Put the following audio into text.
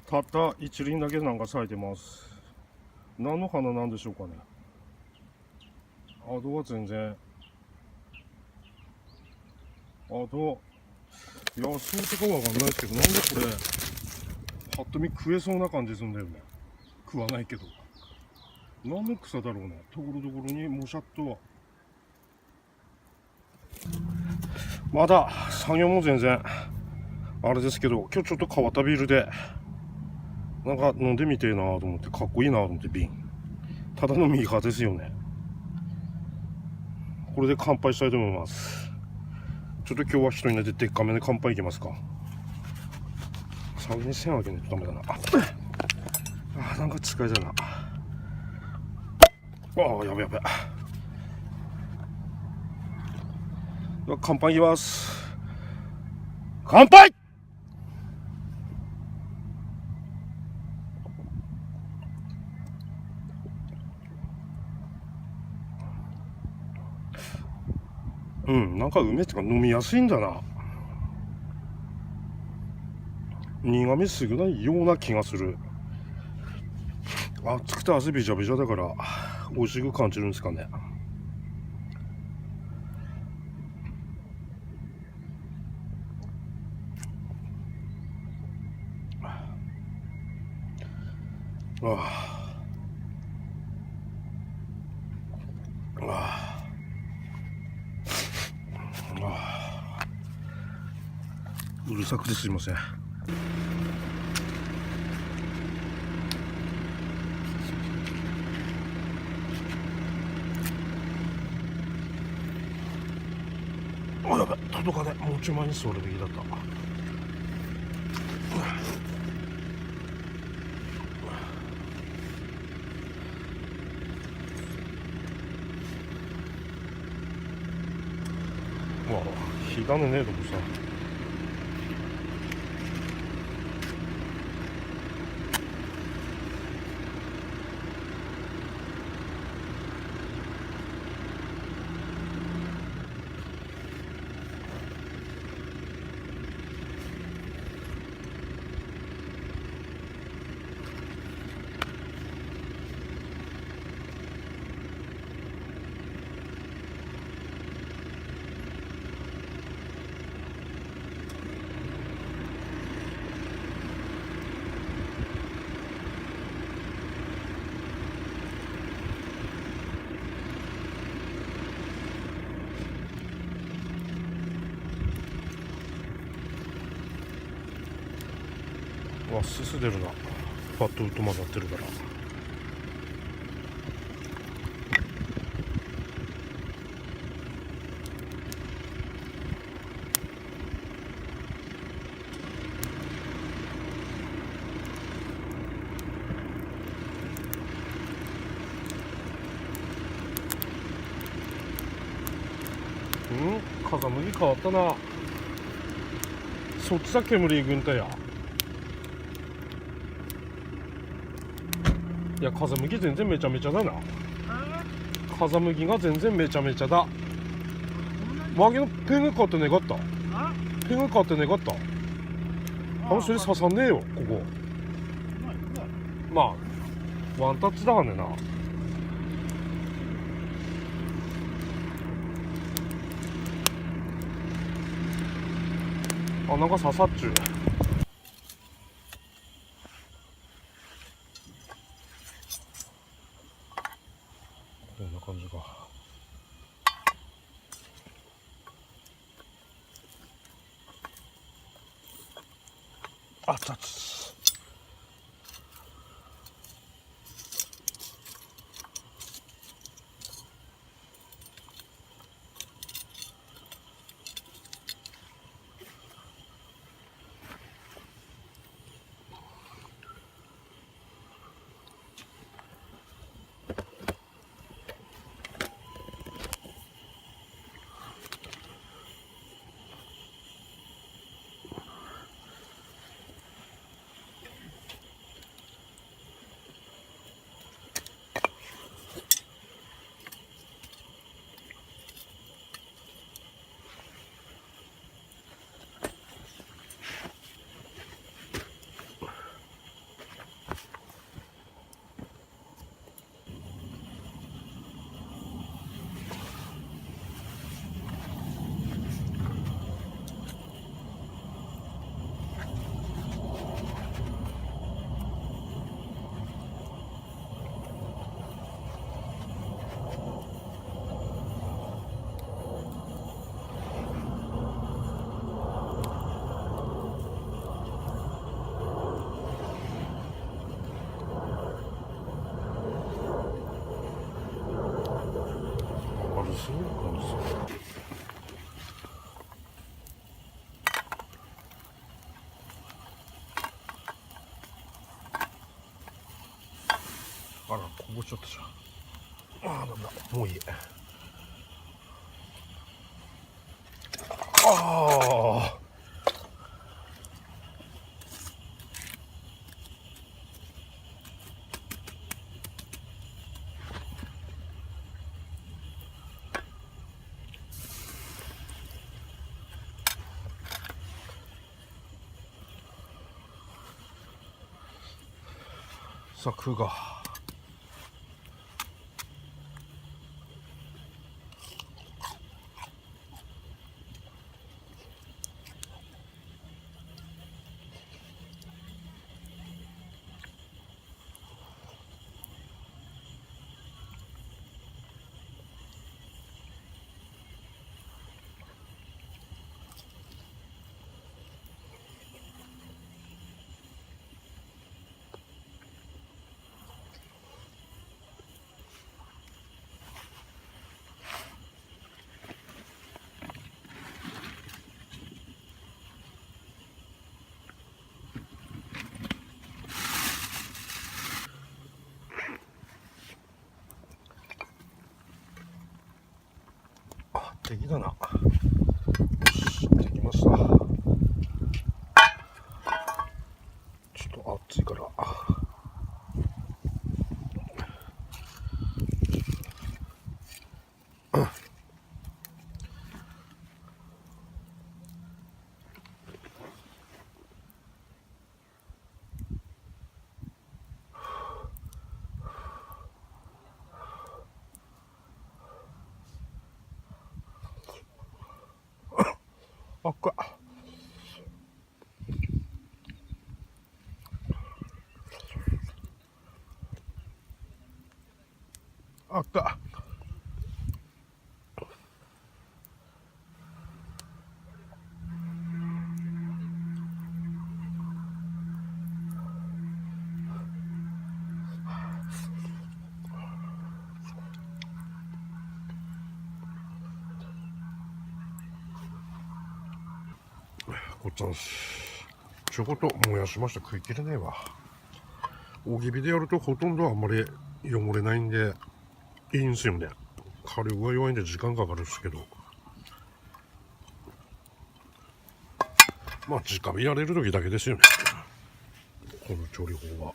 たった一輪だけなんか咲いてます。何の花なんでしょうかね。あとは全然、あと野草とかわかんないですけど、なんでこれぱっと見食えそうな感じするんだよね。食わないけど、何の草だろうね。ところどころにもしゃっと。まだ作業も全然あれですけど、今日ちょっと変わったビールでなんか飲んでみてえなと思って、かっこいいなと思って。瓶ただのミーハーですよね。これで乾杯したいと思います。ちょっと今日は一人ででっかめで乾杯いけますか。先に線あげないとダメだな。あ、なんか近いだな。ああ、やべやべ。では乾杯いきます。乾杯。うん、なんか梅ってか飲みやすいんだな。苦味少ないような気がする。熱くて汗びちゃびちゃだから美味しく感じるんですかね。ああ、ああ、うるさくてすいません。あ、やべ、届かねえ。もうちょい前に座るべきだった。まあ、日がのねえとこさ。わ、すす出るな。パッとと混ざってるから。風向き変わったな。そっちさ煙行くんだや。いや、風向き全然めちゃめちゃだな。風向きが全然めちゃめちゃだ。わけのペンが買ってねかった。ペンが買ってねかった。それ刺さんねえよ、ここ。まあ、ワンタッチだからねな。あ、なんか刺さっちゅう。こんな感じか。あつあつ。あらこぼしちゃったじゃん。ああダメだ、もういい。ああ柵が敵だな。よし、できました。ちょっと暑いから。あっか。あっか。ごっつぁんす。ちょこっと燃やしました。食い切れねえわ。大き火でやるとほとんどあんまり汚れないんでいいんですよね。火力が弱いんで時間かかるんですけど、まあ直火やれる時だけですよね、この調理法は。